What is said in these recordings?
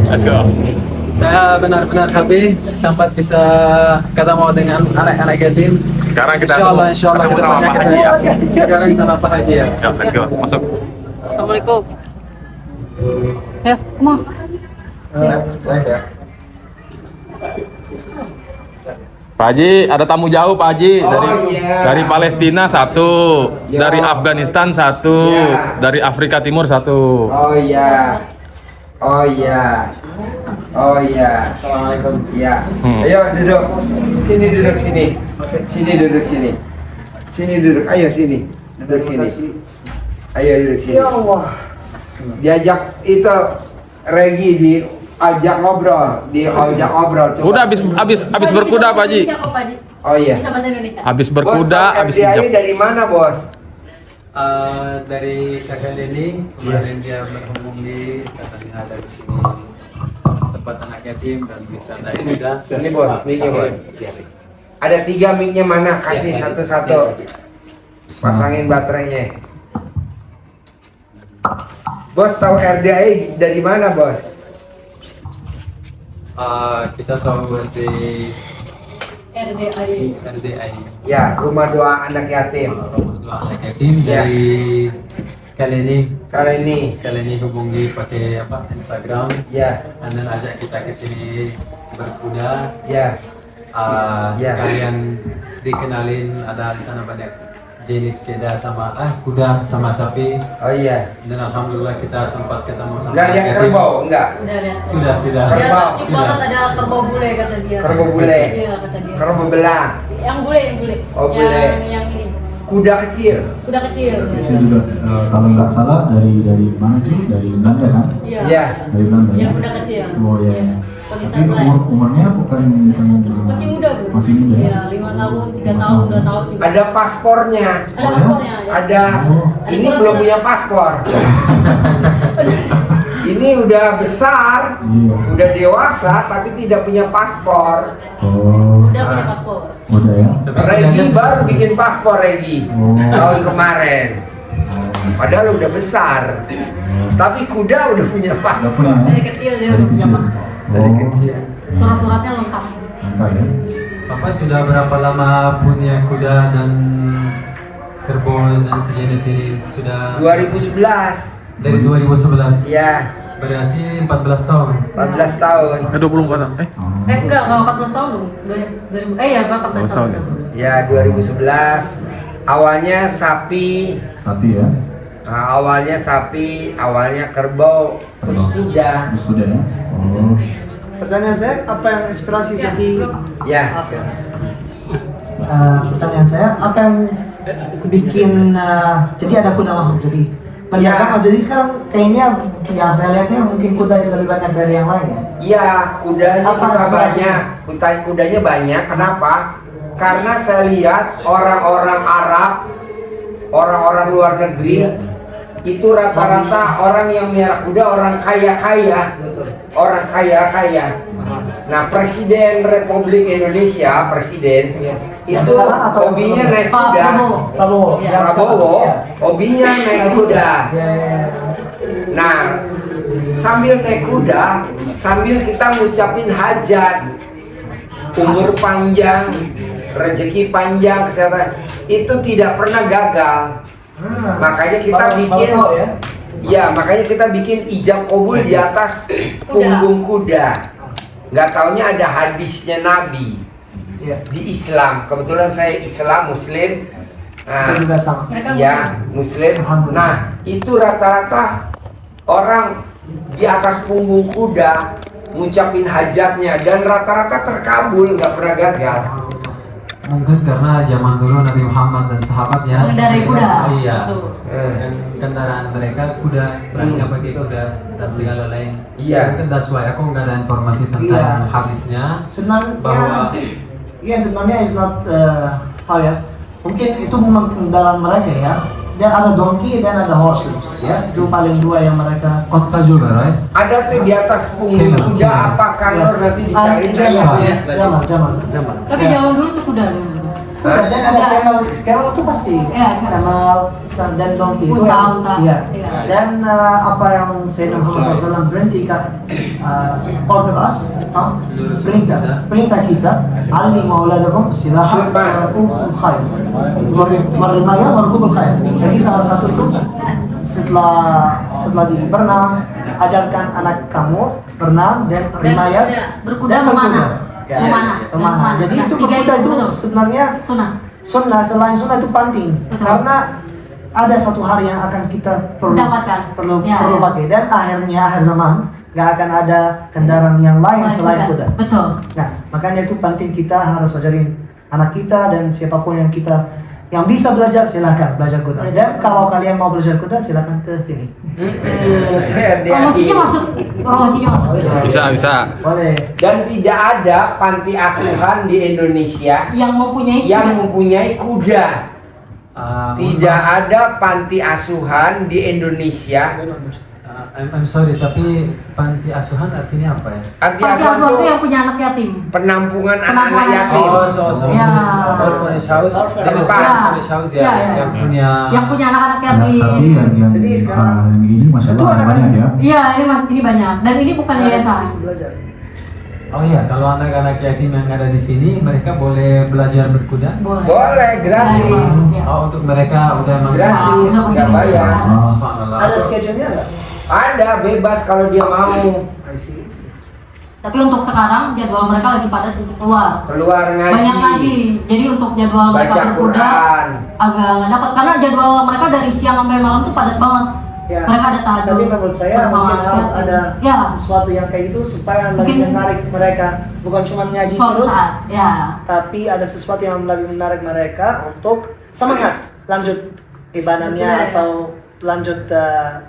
Let's go. Saya benar-benar happy sempat bisa ketemu dengan anak-anak yatim. Sekarang kita Insya Allah ketemu sama Pak Haji ya. Sekarang sama Pak Haji ya. Ya, let's go. Masuk. Assalamualaikum. Ya, mau. Pak Haji, ada tamu jauh Pak Haji dari Palestina satu, dari Afghanistan satu, dari Afrika Timur satu. Oh iya. Oh iya. Oh iya. Assalamualaikum. Iya. Ayo duduk. Sini duduk sini. Sini duduk sini. Sini duduk. Ayo sini. Duduk sini. Ayo duduk sini. Ya Allah. Diajak itu Regi diajak ngobrol, Coba. Udah habis berkuda Pak Haji. Oh iya. Bisa bahasa Indonesia. Habis berkuda, Bos, habis FDI injak. dari mana, Bos? Dari kakak Leni, kemarin dia berhubung di katanya ada di sini tempat anak yatim dan bisa naik kuda. Ini Bos, mic-nya Bos. Ada 3 mic-nya mana? Kasih satu-satu. Pasangin baterainya. Bos tahu RDI dari mana, Bos? Kita tahu di RDI. RDI. Ya, rumah doa anak yatim. Rumah anak yatim dari kali ini hubungi pakai Instagram. Ya, Dan ajak kita ke sini berkuda. ya. Ya. Sekalian dikenalin ada di sana banyak jenis kuda sama sapi. Oh iya. Dan alhamdulillah kita sempat ketemu sama Enggak lihat yatim. kerbau, enggak? Udah lihat. Sudah. Kerbau. Dia ibarat ada kerbau bule kata dia. Kerbau bule. Iya kata dia. Kerbau belang. Yang bule. Oh, bule. Yang ini. Kuda kecil. Kuda kecil. Saya juga kalau nggak salah dari mana itu dari Belanda kan? Iya. Ya. Dari Belanda ya. Yang kuda kecil. Oh ya. Iya. Tapi Tulisan umurnya bukan masih muda bu. Masih muda. Iya, 5 tahun, 3 tahun, 2 tahun. Juga. Ada paspornya. Ada paspornya. Ya. Ada. Ini belum punya paspor. Ini udah besar, Iya. udah dewasa, tapi tidak punya paspor. Oh. Udah punya paspor. Udah ya. Regi baru bikin paspor Regi tahun kemarin. Padahal udah besar, tapi kuda udah punya Udah paspor. punya ya? Dari kecil dia udah punya paspor. Dari kecil. Surat-suratnya lengkap. Lengkap ya. Bapak sudah berapa lama punya kuda dan kerbau dan sejenis ini? Sudah 2011, dari 2011. ya, Berarti 14 tahun. 14 tahun. 24 tahun. Enggak 14 tahun dong. Ya, 14 tahun. Ya, 2011. Awalnya sapi, Sapi ya. awalnya kerbau, terus kuda. Terus kuda ya. Oh. Pertanyaan saya, apa yang inspirasi Ya, jadi bro. Ya, maaf ya. Pertanyaan saya, apa yang bikin jadi ada kuda masuk jadi pendagang? Jadi sekarang kayaknya yang saya lihatnya mungkin kuda yang lebih banyak dari yang lain ya. iya, kudanya Apa kita inspirasinya? banyak. Kudanya banyak. Kenapa? Karena saya lihat orang-orang Arab, orang-orang luar negeri, itu rata-rata orang yang merah kuda orang kaya-kaya, orang kaya-kaya. Nah, Presiden Republik Indonesia, itu sekarang atau hobinya yang naik Pak kuda. Prabowo. Ya. Yang sekarang, Prabowo, ya. hobinya naik kuda. Ya. Nah, sambil naik kuda, sambil kita ngucapin hajat, umur panjang, rezeki panjang, kesehatan, itu tidak pernah gagal. Makanya kita bikin, Baru tahu ya. ya makanya kita bikin ijab kabul di atas punggung kuda. Nggak taunya ada hadisnya Nabi Iya. di Islam. Kebetulan saya Islam, Muslim. Nah, Itu juga sama. Mereka ya Muslim. Nah, itu rata-rata orang di atas punggung kuda ngucapin hajatnya dan rata-rata terkabul, nggak pernah gagal. Mungkin karena zaman dulu Nabi Muhammad dan sahabatnya Mengendarai kuda. Iya. Betul. Dan kendaraan mereka kuda, berangkat pakai kuda dan segala lain. Iya. Mungkin that's why aku nggak ada informasi tentang Iya. hadisnya Sebenarnya, bahwa iya sebenarnya is not how ya. Mungkin itu memang kendaraan mereka ya. Dan ada donkey dan ada horses ya. Itu paling dua yang mereka. kota juga, right? Ada tuh di atas punggung Camel, kuda camel. apa kanor nanti dicari Jaman. namanya. Tapi Ya. zaman dulu tuh kuda dulu. Dan ada camel itu pasti. Iya, Camel dan donkey itu Unta, yang unta. iya. Iya. Dan apa yang Sayyidina Muhammad SAW berhentikan order us, perintah kita, alimu auladakum silaha warkubul khair. Warrimaya warkubul khair. Jadi salah satu itu setelah berenang, ajarkan anak kamu berenang dan rimaya berkuda dan memanah. Ya, Memanah. memanah. Jadi itu Tiga berkuda itu betul. sebenarnya Sunnah. sunnah, selain sunnah itu penting. Betul. Karena ada satu hari yang akan kita perlu Dapatkan. perlu Ya, perlu ya. pakai, dan akhir zaman nggak akan ada kendaraan yang lain selain kuda. Betul. Nah, makanya itu penting, kita harus ajarin anak kita dan siapapun yang bisa belajar, silakan belajar kuda. Dan kalau kalian mau belajar kuda, silakan ke sini. Promosinya masuk. Bisa. Boleh. Dan tidak ada panti asuhan di Indonesia Yang mempunyai yang mempunyai kuda. Tidak ada panti asuhan di Indonesia. I'm sorry, tapi panti asuhan artinya apa ya? Panti Panti asuhan asuhan itu itu yang punya anak yatim. penampungan Penampungan anak-anak yatim. Ya. Orphanage house, there is Ya. orphanage house ya, Ya, ya. yang punya anak-anak Nah, tapi yatim. yang Jadi sekarang yang ini masya itu Allah anak-anak- banyak ya. Iya, ini banyak. Dan ini bukan yayasan. Bisa belajar. Oh iya, kalau anak-anak yatim yang ada di sini, mereka boleh belajar berkuda? Boleh, gratis. Ya. Oh, untuk mereka udah emang Gratis, Udah nggak pasti bayar. bisa. Subhanallah. Ada schedule-nya nggak? Ada, bebas kalau dia mau I see. Tapi untuk sekarang jadwal mereka lagi padat untuk keluar. keluar ngaji. Banyak ngaji. Jadi untuk jadwal mereka Baca berkuda Quran. agak nggak dapat karena jadwal mereka dari siang sampai malam tuh padat banget. Ya. Mereka ada tahajud. Tapi menurut saya bersama mungkin harus yatim. ada Ya, sesuatu yang kayak gitu supaya lebih Mungkin menarik mereka, bukan cuma ngaji suatu terus, saat. Ya. tapi ada sesuatu yang lebih menarik mereka untuk semangat lanjut ibadahnya Betul, ya. atau lanjut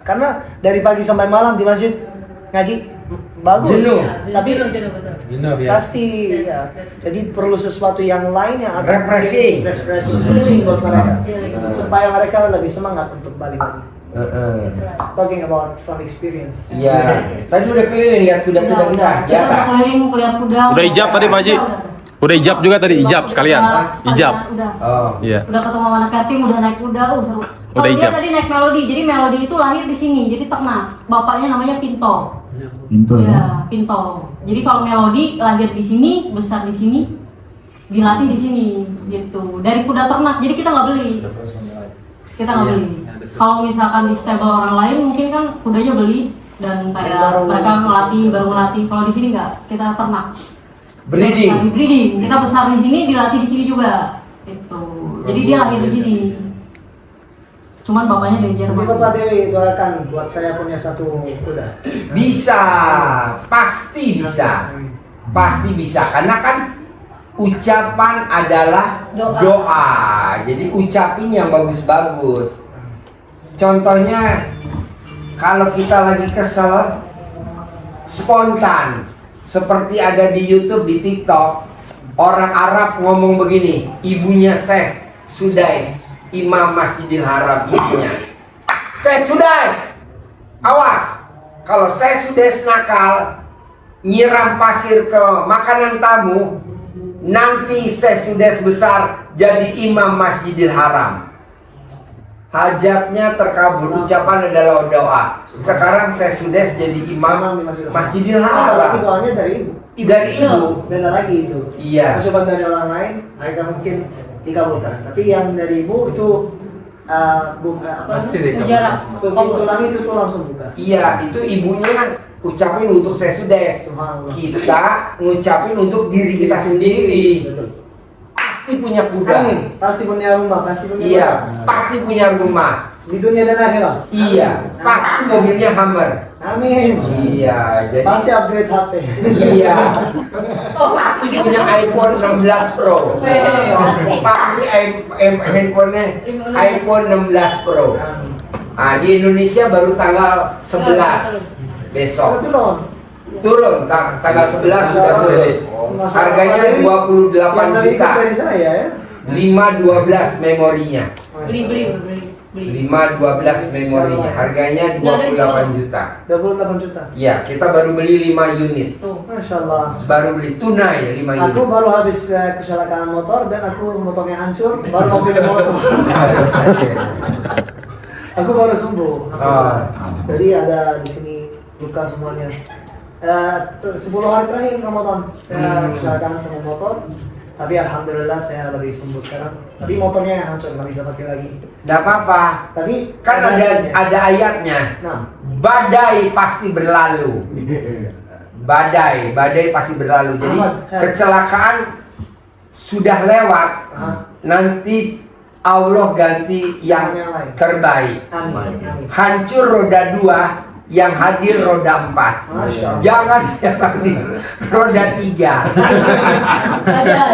karena dari pagi sampai malam di masjid ngaji bagus, Jenuh. tapi Jodoh, betul. pasti ya. Jadi perlu sesuatu yang lain yang akan Refreshing. healing buat mereka, Healing. supaya mereka lebih semangat untuk balik lagi. That's right. Talking about from experience. Iya. Tadi udah keliling lihat kuda-kuda kita Udah. di Kita udah atas. keliling lihat kuda. Udah ijab tadi, Pak Haji? Udah ijab juga tadi, ijab sekalian. Ijab. Udah. Oh. Iya. Udah ketemu sama anak yatim, udah naik kuda, seru. Udah Kalau dia ijab. tadi naik Melodi, jadi Melodi itu lahir di sini, jadi ternak. Bapaknya namanya Pinto. Pintu ya. Ya, Pinto. Jadi kalau Melodi lahir di sini, besar di sini, dilatih di sini, gitu. Dari kuda ternak, jadi kita nggak beli. Kita nggak Iya, beli. iya, betul. Kalau misalkan di stable orang lain, mungkin kan kudanya beli dan kayak Baru mereka masuk. melatih, baru melatih. Kalau di sini nggak, kita ternak. Breeding. Kita breeding. Kita besar di sini, dilatih di sini juga. Gitu. Jadi dia lahir di sini. Cuman bapaknya dari Jadi Jerman. Bapak Dewi doakan buat saya punya satu kuda. Bisa, pasti bisa. Pasti bisa karena kan ucapan adalah Doa. doa. Jadi ucapin yang bagus-bagus. Contohnya kalau kita lagi kesel spontan seperti ada di YouTube, di TikTok, orang Arab ngomong begini, ibunya Syekh Sudais, Imam Masjidil Haram, ibunya Syekh Sudais, awas kalau Syekh Sudais nakal nyiram pasir ke makanan tamu, nanti Syekh Sudais besar jadi Imam Masjidil Haram, hajatnya terkabul. Ucapan adalah doa. Sekarang Syekh Sudais jadi Imam Masjidil Tapi Haram doanya dari ibu. dari ibu. Beda lagi itu. Iya. Ucapan dari orang lain agak mungkin dikabulkan. Tapi yang dari ibu itu Pasti deh Ujaran. pintu langit itu langsung buka. Iya, itu ibunya kan ngucapin untuk Syekh Sudais. Kita ngucapin untuk diri kita sendiri. Betul. Pasti punya kuda. Amin. Pasti punya rumah, pasti punya Iya, barang. pasti punya rumah. Di dunia dan akhirat. Iya, pasti mobilnya Hummer. Amin. Iya, jadi Pasti upgrade HP. iya. Pasti punya iPhone 16 Pro. Pasti handphonenya iPhone 16 Pro. Ah, di Indonesia baru tanggal 11 besok. Itu dong. Turun tanggal 11 sudah turun. Harganya 28 Yang dari juta. dari saya ya. 512 memorinya. Beli. beli. 512 memorinya. Harganya 28 juta. 28 juta. Ya, kita baru beli 5 unit. Tuh. Masya Allah. Baru beli tunai 5 unit. Aku baru habis kecelakaan motor dan aku motornya hancur, baru mau beli motor. Aku baru sembuh. Jadi ada di sini luka semuanya. 10 hari terakhir Ramadan saya kecelakaan sama motor, tapi alhamdulillah saya lebih sembuh sekarang. Tapi motornya yang hancur, nggak bisa pakai lagi. Nggak apa-apa. Tapi Kan ada ayatnya. Nah, Badai pasti berlalu. Badai pasti berlalu. Jadi Ahmad, kecelakaan sudah lewat. Nanti Allah ganti yang lain. terbaik. Amin. Amin. Hancur roda 2, yang hadir roda 4. Masya Allah. Jangan yang hadir roda 3. Wajar.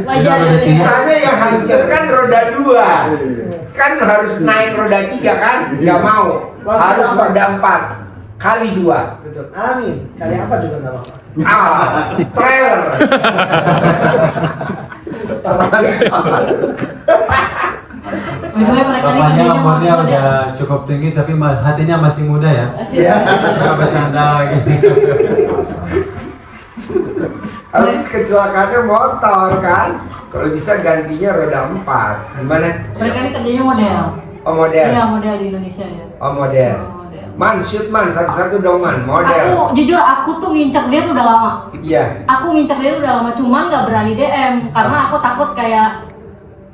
Wajar. Misalnya yang hancur kan roda 2. Kan harus naik roda 3 kan? Nggak mau. Harus roda 4 kali 2. Betul. Amin. Kali apa juga nggak apa-apa. Trailer. By the way, mereka ini Bapaknya kerjanya umurnya model. udah cukup tinggi tapi hatinya masih muda ya. Asik. Suka bercanda gitu. Habis kecelakaannya motor kan? Kalau bisa gantinya roda 4. Gimana? Mereka ini kerjanya model. Oh model. Iya, model di Indonesia ya. Oh model. Oh, model. Man, shoot man, satu-satu dong man, model. Jujur aku tuh ngincer dia tuh udah lama. Iya. Aku ngincer dia tuh udah lama, cuman nggak berani DM karena aku takut kayak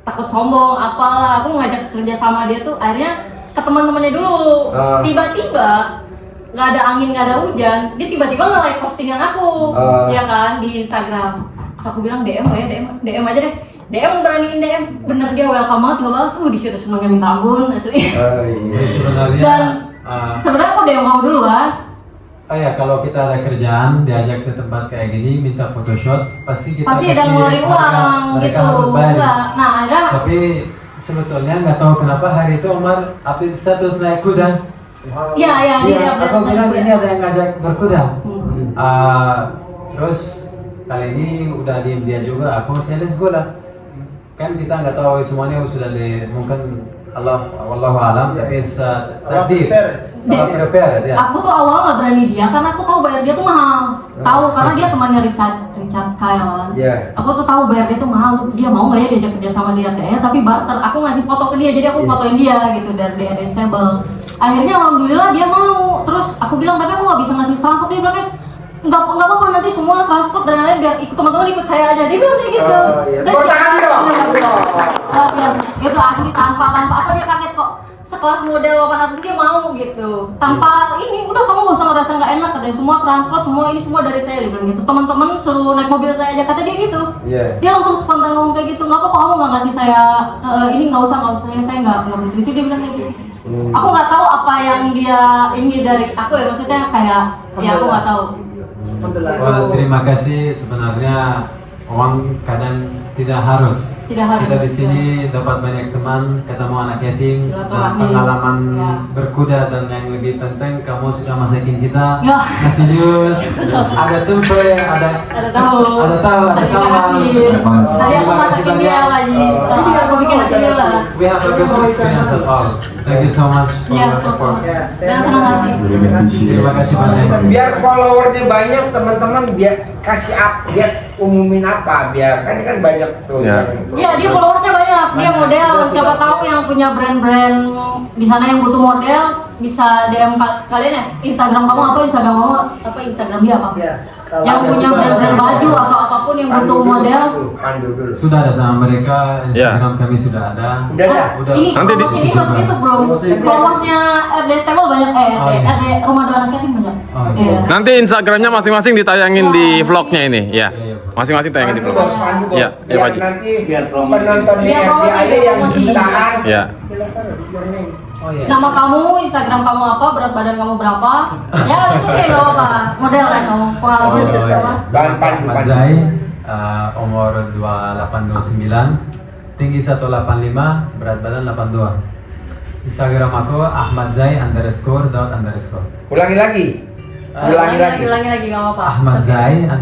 takut sombong apalah. Aku ngajak kerja sama dia tuh akhirnya ke teman-temannya dulu. Tiba-tiba nggak ada angin, nggak ada hujan, dia tiba-tiba nge-like postingan aku, ya kan, di Instagram. Terus aku bilang DM ya, DM aja deh. DM beraniin DM, bener dia welcome banget, nggak balas. Di situ senengnya minta ampun asli. Jadi sebenarnya Dan sebenarnya aku DM kamu dulu kan. ya kalau kita ada kerjaan diajak ke tempat kayak gini minta photoshoot pasti kita Pasti ada kasih ngeluarin uang mereka gitu. harus bayar. Enggak. Nah, akhirnya Tapi sebetulnya nggak tahu kenapa hari itu Omar update status naik kuda. iya, ini Iya, update aku bilang masih ini ada yang ngajak berkuda. Hmm. Terus kali ini udah diem dia juga. Aku masih let's go lah. Kan kita nggak tahu semuanya sudah mungkin Allah wallahu alam tapi takdir. Allah prepare ya. Aku tuh awal nggak berani dia karena aku tahu bayar dia tuh mahal. Tahu karena dia temannya Richard Kyle kan. Iya. Aku tuh tahu bayar dia tuh mahal. Dia mau nggak ya diajak kerja sama dia kayaknya, tapi barter. Aku ngasih foto ke dia, jadi aku fotoin dia gitu dari DRD Stable. Akhirnya alhamdulillah dia mau. Terus aku bilang tapi aku nggak bisa ngasih transport. Dia bilangnya nggak apa-apa, nanti semua transport dan lain-lain biar ikut teman-teman ikut saya aja. Dia bilang kayak gitu. Iya. Saya Tepuk tangan dong. biar itu akhirnya tanpa apa dia kaget kok. Sekelas model 800 dia mau gitu. Tanpa ini udah kamu gak usah ngerasa nggak enak katanya, semua transport semua ini semua dari saya, dia bilang gitu. Teman-teman suruh naik mobil saya aja kata dia gitu. Iya. Dia langsung spontan ngomong kayak gitu, nggak apa-apa kamu nggak ngasih saya ini nggak usah saya nggak butuh itu, dia bilang kayak gitu. Aku nggak tahu apa yang dia ini dari aku ya, maksudnya kayak ya aku nggak tahu. Well, terima kasih. Sebenarnya uang kadang tidak harus. Kita di sini dapat banyak teman, ketemu anak yatim, dan Silaturahmi. pengalaman Ya. berkuda, dan yang lebih penting kamu sudah masakin kita Ya. nasi liwet, ada tempe, ada tahu, ada sambal. Tadi aku Terima kasih masakin dia lagi, aku bikin nasi dia lah. We have a good experience at all. Thank you so much for Ya, your efforts. dan senang hati. Terima kasih banyak. Biar followernya banyak teman-teman, biar kasih biar umumin apa, biar kan ini kan banyak tuh. Ya. Iya, dia followersnya banyak, dia model. Siapa tahu yang punya brand-brand di sana yang butuh model bisa DM kalian ya. Instagram kamu apa? Instagram kamu apa? Instagram dia apa? Ya, kalau Yang ada punya sudah brand-brand ada. baju atau apapun yang butuh model. Pandu dulu. Sudah ada sama mereka, Instagram kami sudah ada. Udah dah. Udah. Ini Nanti di- promosi ini masuk itu bro. Followersnya RD Stable banyak, Oh, iya. RD Rumah Dua Anak Yatim banyak. Oh, iya. Iya. Nanti Instagramnya masing-masing ditayangin di vlognya ini, ya. Masing-masing tayangin di Pandu vlog. bos, pandu bos. Iya, iya, Biar Pak Haji. nanti Biar promosi. penonton di Biar promosi, RDI biar yang promosi. jutaan. Ya. Oh iya. Nama kamu, Instagram kamu apa, berat badan kamu berapa? Ya itu kayak gak apa-apa. Model kan kamu, pengalaman apa? Bahan pandu, Ahmad pandu. Zai, umur 2829, tinggi 185, berat badan 82. Instagram aku Ahmad Zai __. Ulangi lagi. Ulangi lagi. Ulangi lagi gak apa-apa. Ahmad Zai __.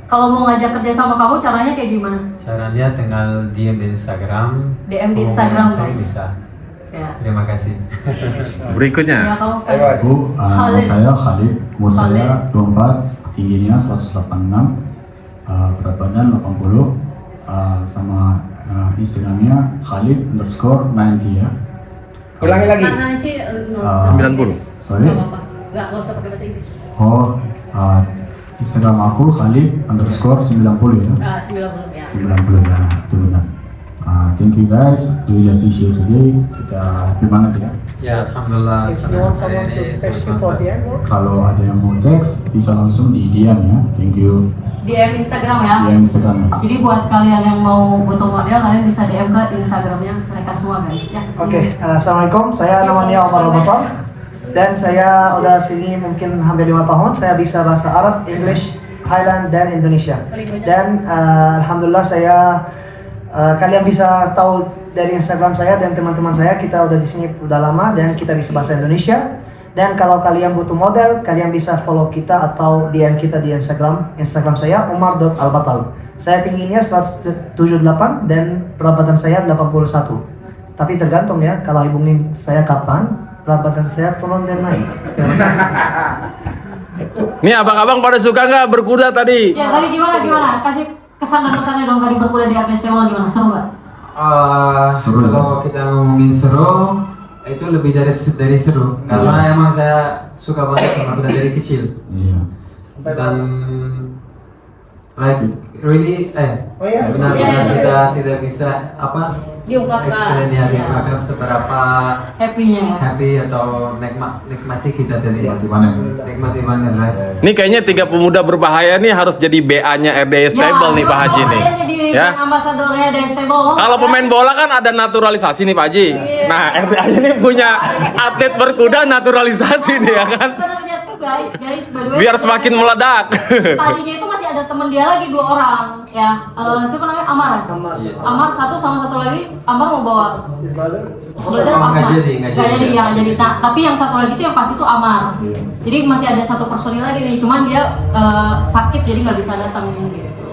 Kalau mau ngajak kerja sama kamu, caranya kayak gimana? Caranya tinggal DM di Instagram. DM di Ngomong Instagram, langsung guys. bisa. Ya. Terima kasih. Ya Berikutnya. kamu kan. Ayo, Mas. Bu, nama Khalid. saya Khalid, umur Khalid. saya 24, tingginya 186, berat badan 80, sama Instagramnya Khalid_90 ya. Ulangi lagi. Karena Ci, no, 90. Sorry? Nggak apa-apa. Nggak usah pakai bahasa Inggris. Oh, Instagram aku Khalid_90 ya. 90 ya. 90 ya, itu benar. Thank you guys, really appreciate today. Kita happy banget ya. Ya, alhamdulillah. If you want someone to text you for the end, Kalau ada yang mau teks bisa langsung di DM ya. Thank you. DM Instagram ya. DM Instagram guys. Jadi buat kalian yang mau butuh model, kalian bisa DM ke Instagramnya mereka semua guys ya. Oke, assalamualaikum. Saya namanya Omar Al-Batal dan saya udah sini mungkin hampir 5 tahun. Saya bisa bahasa Arab, English, Thailand dan Indonesia. Dan alhamdulillah saya kalian bisa tahu dari Instagram saya dan teman-teman saya, kita udah di sini udah lama dan kita bisa bahasa Indonesia. Dan kalau kalian butuh model, kalian bisa follow kita atau DM kita di Instagram saya Umar.albatal. Saya tingginya 178 dan berat badan saya 81. Tapi tergantung ya, kalau hubungin saya kapan, berat badan saya turun dan naik. Nih abang-abang pada suka nggak berkuda tadi? Ya tadi gimana? Kasih kesan dan pesannya dong tadi berkuda di Art Festival gimana? Seru nggak? Seru, Kalau kita ngomongin seru, itu lebih dari seru. Karena emang saya suka banget sama kuda dari kecil. Iya. Dan like really Oh iya. benar-benar kita tidak bisa Diungkapkan. explain-nya diungkapkan seberapa Happy-nya ya. happy atau nikmati kita tadi. Gimana? Nikmati banget, right? Nih kayaknya 3 pemuda berbahaya nih harus jadi BA-nya RDS Stable nih Pak Haji nih. Jadi Ya. ambasadornya dari Stable. Kalau pemain bola kan ada naturalisasi nih Pak Haji. Nah, RDA ini punya atlet berkuda naturalisasi nih ya kan. Sebenarnya tuh guys, by the way. Biar semakin meledak. Tadinya itu masih ada temen dia lagi 2 orang ya. Siapa namanya? Amar. Ya? Amar satu sama satu lagi. Amar mau bawa. Emang nggak jadi. Nggak jadi. Nah, tapi yang satu lagi tuh yang pas itu Amar. Jadi masih ada 1 personil lagi nih. Cuman dia sakit jadi nggak bisa datang gitu.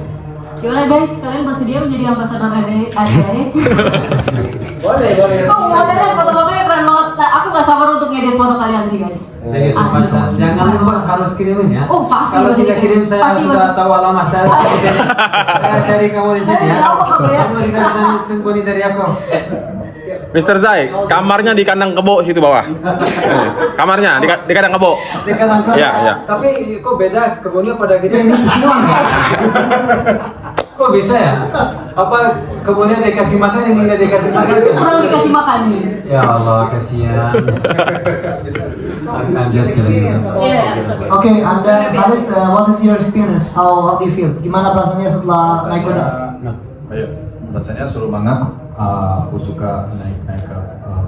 Gimana guys? Kalian bersedia menjadi ambasador RDA? Boleh. Oh, modelnya foto-fotonya keren banget. Nah, aku nggak sabar untuk ngedit foto kalian sih guys. Thank you so much. Dan jangan lupa harus kirimin ya. Oh, pasti. Kalau tidak kirim saya Pasti, sudah tahu alamat saya di sini. Saya cari kamu di sini ya. Kamu tidak bisa sembunyi dari aku. Mr. Zai, kamarnya di kandang kebo situ bawah. Kamarnya di kandang kebo. Di kanan kau. Iya. Tapi kok beda kebunnya pada gede ini kecil banget. Kok bisa ya? Apa kebunnya dikasih makan ini nggak dikasih makan? Orang dikasih makan nih. Ya Allah kasihan. I'm just kidding. Iya, it's okay. Oke, Anda Khalid, what is your experience? How do you feel? Gimana perasaannya setelah naik kuda? Ayo, rasanya seru banget. Aku suka naik ke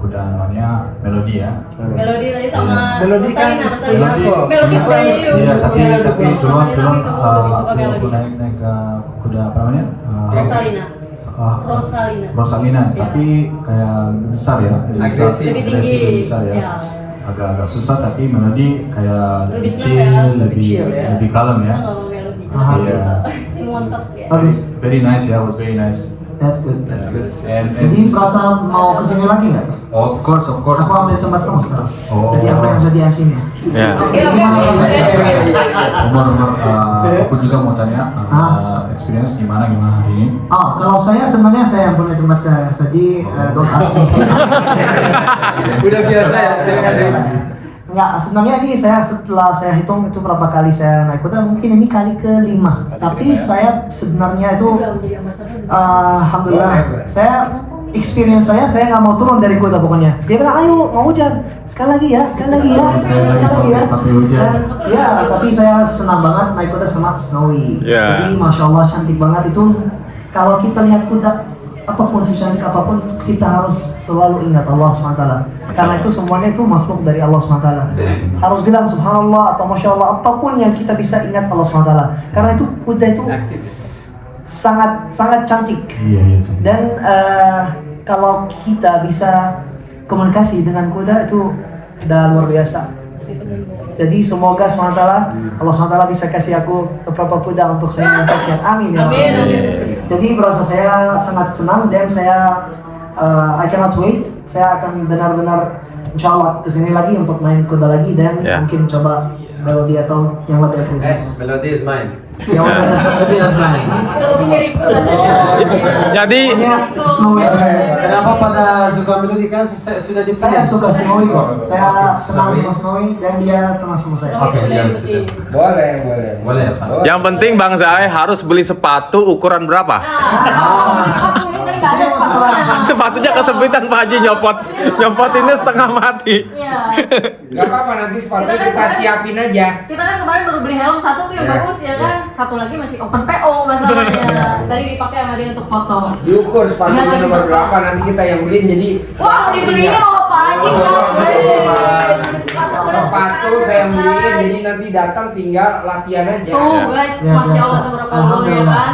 kuda namanya Melody ya. Melodi tadi sama Melodi kan- Rosalina. Melodi. Melodi budaya yuk. Iya, tapi duluan Tapi kamu lebih suka melodi. aku naik ke kuda apa namanya? Rosalina. Ah, Rosalina. Rosalina, Iya. tapi kayak lebih besar ya, Agresif. Lebih tinggi. agresif, lebih besar ya. Iya. Agak susah tapi Melody kayak Lebih lebih senang chill, ya. lebih Chill ya. lebih kalem ya. Kalau melodi. Iya. Si mantap ya. Bagus, Very nice ya, was very nice. that's good. And Jadi merasa mau kesini lagi nggak? of course. Aku ambil tempat kamu sekarang. Oh. Jadi aku yang jadi MC-nya. Ya. Oke. Umar, aku juga mau tanya experience gimana hari ini? Oh, kalau saya sebenarnya saya yang punya tempat saya, jadi don't ask me. Udah biasa ya, terima kasih. Enggak, sebenarnya ini saya setelah saya hitung itu berapa kali saya naik kuda, mungkin ini kali ke-5. Tapi saya sebenarnya itu Udah menjadi ambasador. alhamdulillah, saya experience saya nggak mau turun dari kuda pokoknya. Dia bilang ayo mau hujan sekali lagi ya. Sekali lagi sampai hujan. Dan, ya, tapi saya senang banget naik kuda sama Snowy. Ya. Jadi masya Allah cantik banget itu. Kalau kita lihat kuda apapun secantik apapun kita harus selalu ingat Allah SWT. Karena itu semuanya itu makhluk dari Allah SWT. Harus bilang subhanallah atau masya Allah apapun yang kita bisa ingat Allah SWT. Karena itu kuda itu sangat cantik. Iya cantik. Dan kalau kita bisa komunikasi dengan kuda itu udah luar biasa. Jadi semoga SWT Allah SWT bisa kasih aku beberapa kuda untuk saya nantikan. Amin ya. Amin, amin. Jadi berasa saya sangat senang dan saya I cannot wait. Saya akan benar-benar insya Allah kesini lagi untuk main kuda lagi dan Ya. mungkin coba melodi atau yang lebih agresif. Melody is mine. Yang lebih agresif. Melody is mine. Lebih mirip Jadi Pokoknya Snowy. Kenapa pada suka melody kan sudah Saya dipilih? suka Snowy kok. Saya senang sama Snowy dan dia tenang sama saya. Oke, ya sudah. Boleh, boleh. Boleh ya, Pak? yang penting Bang Zai harus beli sepatu ukuran berapa? Sepatu ini kan nggak ada sepatunya. Sepatunya kesempitan Pak Haji, nyopotinnya setengah mati. Iya. Gak apa-apa, nanti sepatunya kita siapin aja. Kita kan kemarin baru beli helm satu tuh yang Iya, bagus ya kan. Satu lagi masih open PO masalahnya. Tadi dipakai sama dia untuk foto. Diukur sepatunya Nggak, nomor gitu. berapa, nanti kita yang beliin. Jadi Wah, mau dibeliin loh Pak Haji sepatu saya yang beliin, jadi nanti datang tinggal latihan aja. Tuh guys, Ya, Masya Allah biasa. tuh berapa gol ya kan.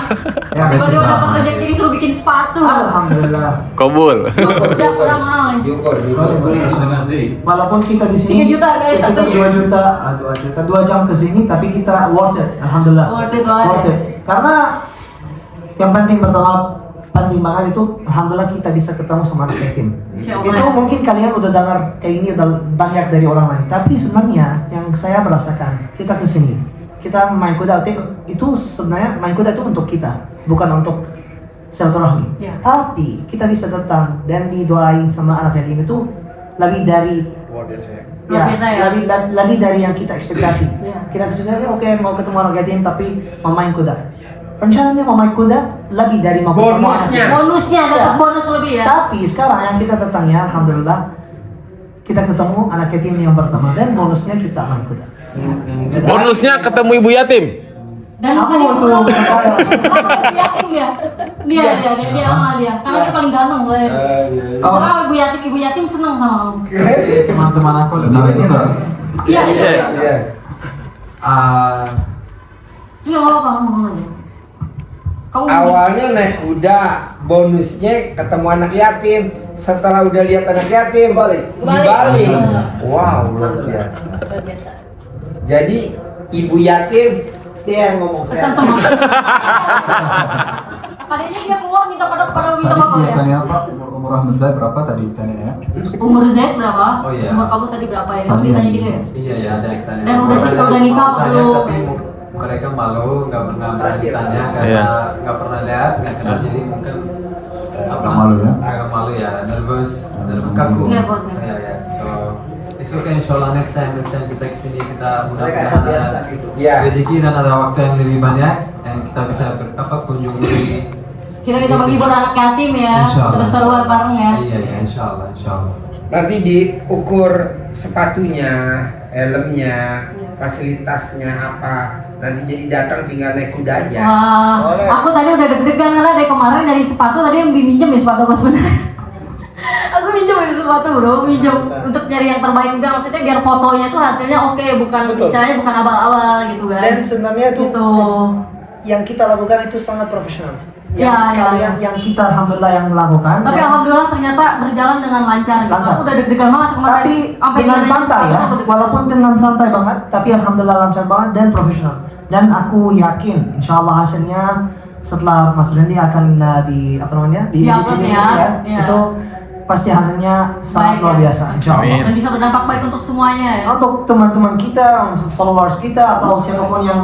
Ya, Tiba-tiba dapat rezeki disuruh bikin sepatu. Alhamdulillah. Kobul. Udah kurang mahal nih. Diukur, Boleh, boleh. Walaupun kita di sini 3 juta, guys, sekitar satu. 2 juta, 2 juta, 2 jam ke sini, tapi kita worth it, alhamdulillah. Worth it banget. Worth it. Karena yang penting banget itu, alhamdulillah kita bisa ketemu sama anak yatim. Insya Allah. Itu mungkin kalian udah dengar kayak ini udah banyak dari orang lain, tapi sebenarnya yang saya merasakan kita ke sini, kita main kuda itu sebenarnya main kuda itu untuk kita, bukan untuk silaturahmi. Ya. Tapi kita bisa datang dan didoain sama anak yatim itu lebih dari Luar biasa ya. lebih dari yang kita ekspektasi. Ya. Kita ekspektasi oke mau ketemu anak yatim tapi mau main kuda. Rencananya mau main kuda lebih dari mau ketemu anak Bonusnya. yatim. Bonusnya dapat Ya. bonus lebih ya. Tapi sekarang yang kita datangnya alhamdulillah kita ketemu anak yatim yang pertama dan bonusnya kita main kuda. Bonusnya ketemu ibu yatim. Dan Aku bukan tuh yang saya. yatim dia. Dia. Karena dia paling ganteng gue. Soalnya ibu yatim seneng sama kamu. Teman-teman aku lebih gitu. Iya, Iya. iya. Iya. Iya, nggak apa-apa, ngomong aja. Kamu Awalnya naik kuda, bonusnya ketemu anak yatim. Setelah udah lihat anak yatim, Kebalik. dibalik. Wow, luar biasa. luar biasa. Jadi ibu yatim Dia yang ngomong Pesan saya. sama. Kalinya dia keluar minta pada minta apa ya? Tanya apa? Umur Ahmad Zai berapa tadi tanya ya? Umur Zaid berapa? Oh, iya. Umur kamu tadi berapa ya? Kamu ditanya gitu ya? Iya ya, ada yang tanya. Dan udah Ada nikah yang mau apa tanya, belum? tapi mereka malu, nggak berani tanya karena Iya. nggak pernah lihat, nggak kenal, jadi mungkin Agak malu ya? Agak malu ya, nervous, kaku. Iya, boleh. Ya ya, so it's okay, inshallah next time kita kesini kita mudah-mudahan Mereka biasa ada gitu. ya. rezeki dan ada waktu yang lebih banyak yang kita bisa kunjungi. Kita bisa menghibur anak yatim ya, Insyaallah. seru-seruan bareng ya. Iya ya, insyaallah. Nanti diukur sepatunya, helmnya, fasilitasnya apa. Nanti jadi datang tinggal naik kuda aja. Wah, Boleh. aku tadi udah deg-degan lah dari kemarin dari sepatu tadi yang diminjem ya sepatu aku sebenarnya. Aku minjem itu sepatu bro, minjem untuk nyari yang terbaik juga maksudnya biar fotonya tuh hasilnya oke, bukan Betul. misalnya bukan abal-abal gitu kan. Dan sebenarnya tuh gitu. yang kita lakukan itu sangat profesional. Ya, Yang ya, kalian yang kita alhamdulillah yang melakukan. Tapi dan- alhamdulillah ternyata berjalan dengan lancar gitu. Lancar. Aku udah deg-degan banget kemarin. tapi Sampai dengan nanya santai sepatu ya, aku deg-degan. walaupun dengan santai banget, tapi alhamdulillah lancar banget dan profesional. Dan aku yakin, insya Allah hasilnya setelah Mas Randy akan di apa namanya Di-upload di ya, ya, iya. itu pasti hasilnya sangat Baik, luar ya. biasa, insya Allah. Amin. Dan bisa berdampak baik untuk semuanya ya. Untuk teman-teman kita, followers kita atau siapapun yang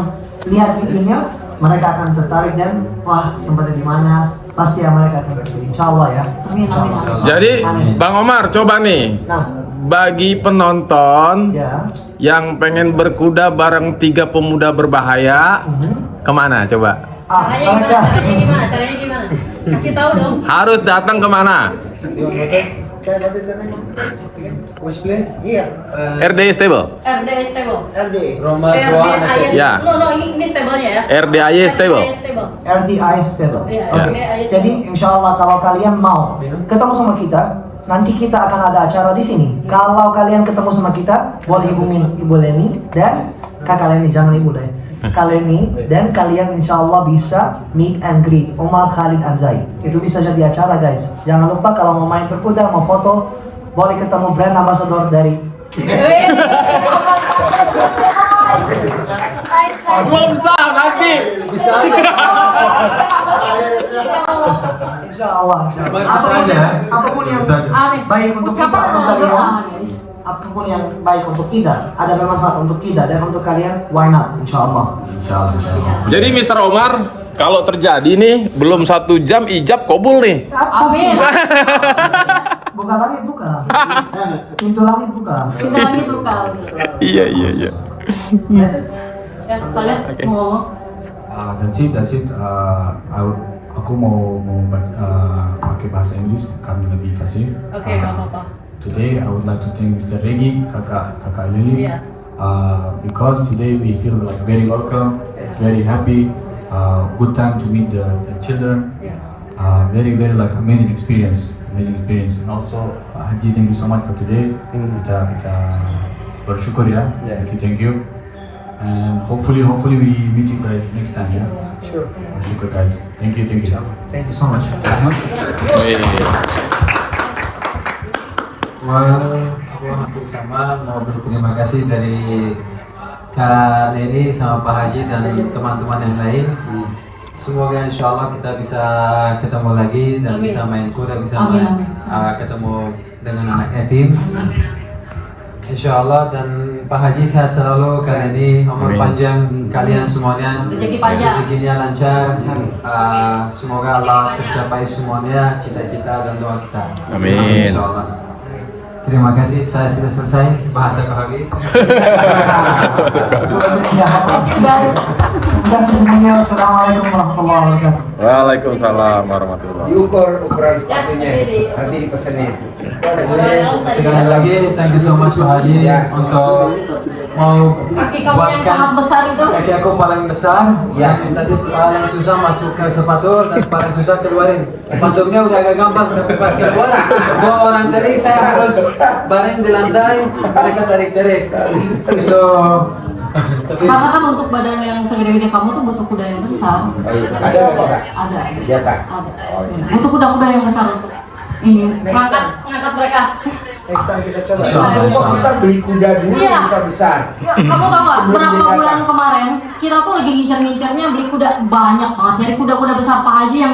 lihat videonya, mereka akan tertarik dan wah tempatnya di mana, pasti ya mereka akan kesini, insya Allah ya. Amin, amin, amin. Jadi Amin. Bang Omar coba nih Nah, bagi penonton ya. yang pengen berkuda bareng 3 pemuda berbahaya kemana coba? Caranya gimana? Caranya gimana? Kasih tahu dong. Harus datang kemana? Which place? Iya, RDI Stable. RDI Stable. RD, Roma Dua RDI. Ya. No, ini stablenya ya. RDI Stable. RDI Stable. RDI Stable. Iya, Oke. RDI Stable. Jadi insya Allah kalau kalian mau ketemu sama kita, nanti kita akan ada acara di sini. Kalau kalian ketemu sama kita, boleh hubungin Ibu Leni dan kakak Leni, jangan Ibu deh. Kak Leni dan kalian insya Allah bisa meet and greet Omar Khalid Anzai. Itu bisa jadi acara guys. Jangan lupa kalau mau main berkuda, mau foto, boleh ketemu brand ambassador dari Wih, Belum sah nanti. Bisa aja. Insya Allah. Bisa aja. Apapun yang Amin. baik untuk kita, Ucapan untuk adalah doa, kalian, guys. apapun yang baik untuk kita, ada bermanfaat untuk kita dan untuk kalian, why not? Insya Allah. Insyaallah, insyaallah. Jadi Mr. Omar, kalau terjadi nih belum 1 jam ijab kabul nih. Apa sih? Amin. Buka langit buka. Pintu langit buka. Kita lagi tuh kau. Iya. That's it. Ya, kalian mau ngomong? That's it. Aku mau pakai bahasa Inggris karena lebih fasih. Oke, nggak apa-apa. Today I would like to thank Mr. Regi, Kakak Lily, Iya. because today we feel like very welcome, very happy, good time to meet the children. Iya. Very like amazing experience. And also Pak Haji, thank you so much for today. Kita bersyukur ya. Thank you. And hopefully we meet you guys next time ya. Sure. Bersyukur guys. Thank you. Thank you so much. Aku hampir sama mau berterima kasih dari Kak Leni sama Pak Haji dan teman-teman yang lain. Semoga insya Allah kita bisa ketemu lagi dan Amin. bisa main kuda, bisa Amin, main, amin. ketemu dengan anak yatim. Insya Allah, dan Pak Haji sehat selalu, Kak Leni umur Amin. panjang kalian semuanya, Rezeki panjang. rezekinya lancar. Semoga Allah tercapai semuanya cita-cita dan doa kita. Amin. Insya Allah. Terima kasih, saya sudah selesai, bahasaku habis. Dan semuanya, assalamualaikum warahmatullahi wabarakatuh. Waalaikumsalam warahmatullahi. Diukur ukuran sepatunya, nanti dipesenin. Sekali lagi, thank you so much Pak Haji untuk mau Kaki kamu yang buatkan sangat besar itu. kaki aku paling besar, yang tadi paling susah masuk ke sepatu dan paling susah keluarin. Masuknya udah agak gampang, tapi pas keluar 2 orang tarik, saya harus baring di lantai, mereka tarik-tarik. Itu tapi Karena kan untuk badan yang segede-gede kamu tuh butuh kuda yang besar. Ada nggak kita? Ada. Di atas. Ada. Butuh kuda-kuda yang besar untuk ini. Ngangkat mereka. Next time kita coba. Insya Allah, insya Kok Allah. kita beli kuda dulu Iya. bisa besar? Ya, kamu tahu nggak? Sebelum Berapa dia bulan datang. kemarin kita tuh lagi ngincer-ngincernya beli kuda banyak banget. Dari kuda-kuda besar Pak Haji yang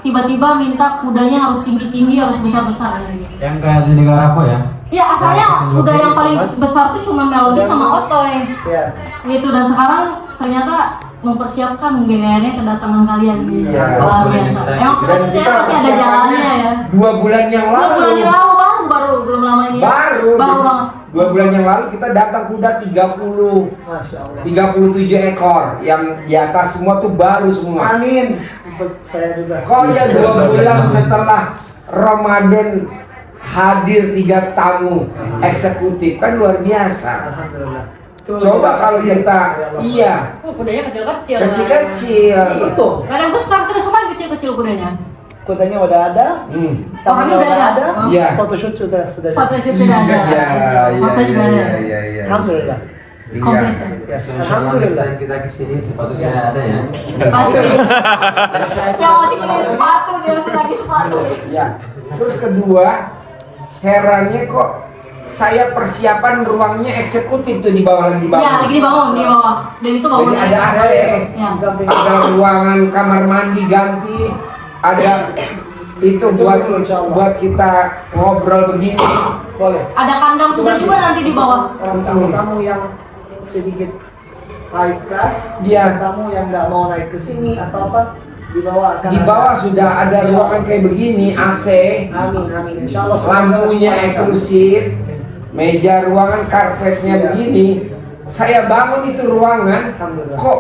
tiba-tiba minta kudanya harus tinggi-tinggi, harus besar-besar kayak gitu. yang kayak di negara aku ya. Ya asalnya kuda yang paling besar tuh cuma Melody sama Otoy. Ya. Gitu, dan sekarang ternyata mempersiapkan GR-nya kedatangan kalian. Iya. Luar Next biasa. time. Emang Dan saya kita pasti ada jalannya ya. 2 bulan yang 2 lalu. bulan yang lalu baru belum lama ini. Ya? Baru banget. 2 bulan yang lalu kita datang kuda 30 Masya Allah. 37 ekor yang di atas semua tuh baru semua. Amin. Untuk saya juga. Kok ya 2 bulan setelah Ramadan hadir 3 tamu eksekutif, kan luar biasa. Alhamdulillah. Coba kalau kita iya Kudanya kecil-kecil. kecil-kecil Betul. Gak ada yang besar, sudah kecil-kecil kudanya. Kotanya udah ada. Orangnya udah ada. Oh. Iya. Photoshoot sudah jadi. Foto sih sudah ada. Foto juga ada. iya. Alhamdulillah. Komplit. Ya, So, insya Allah next alhamdulillah. time kita kesini sepatu saya ada ya. Pasti. Jadi saya Yang masih kirim sepatu, dia masih lagi sepatu. Ya. Terus kedua, herannya kok saya persiapan ruangnya eksekutif tuh di bawah lagi di bawah. Iya, lagi dibangun di bawah. Dan itu Jadi bangunnya. ada AC, Ya. Di samping ada ruangan kamar mandi ganti, ada itu buat kita ngobrol begini. boleh. Ada kandang kuda juga nanti di bawah. Orang tamu-tamu yang sedikit high class, Iya. tamu yang nggak mau naik ke sini atau apa, di bawah akan Di bawah sudah ada ruangan kayak begini, AC, Amin. Insya Allah lampunya eksklusif, meja ruangan karpetnya Iya. begini. Saya bangun itu ruangan, Alhamdulillah. kok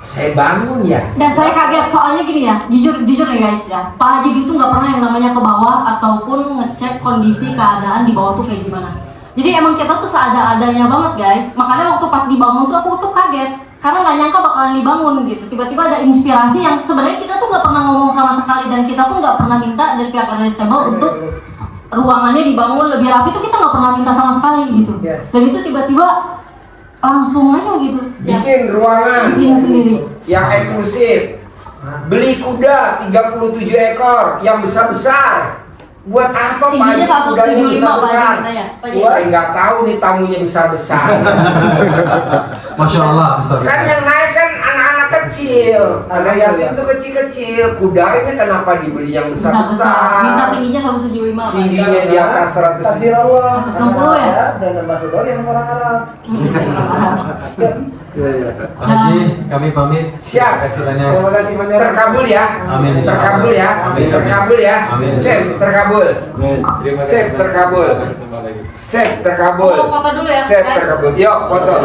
saya bangun ya? Dan saya kaget soalnya gini ya, jujur nih guys ya, Pak Haji itu nggak pernah yang namanya ke bawah ataupun ngecek kondisi keadaan di bawah tuh kayak gimana. Jadi emang kita tuh seada-adanya banget guys. Makanya waktu pas dibangun tuh aku tuh kaget karena nggak nyangka bakalan dibangun gitu. Tiba-tiba ada inspirasi yang sebenarnya kita tuh nggak pernah ngomong sama sekali dan kita pun nggak pernah minta dari pihak Unreasonable untuk ruangannya dibangun lebih rapi, tuh kita nggak pernah minta sama sekali gitu. Yes. Dan itu tiba-tiba langsung aja gitu. Ya, Bikin ruangan bikin sendiri. yang eksklusif. Beli kuda 37 ekor yang besar-besar. Buat apa Pak Tingginya Haji kudanya 175 Pak Haji besar-besar? katanya. Pak Haji. Saya nggak tahu nih tamunya besar-besar. Masya Allah, besar Kan yang naik kan anak-anak kecil, anak yatim itu kecil-kecil. Kuda ini kenapa dibeli yang Besar-besar. Minta besar-besar? tingginya 175 Pak. Tingginya di atas 100. Takdir Allah 160 ya? dan ambasador yang orang Arab. Pak Haji, kami pamit. Siap. Terima kasih banyak. Terima kasih banyak. Terkabul ya. Amin. Terkabul ya. Amin. Terkabul ya. Amin. Sip, terkabul. Sip, terkabul. Sip, terkabul. Oh, foto dulu ya, Sip, guys. terkabul. Yuk, foto.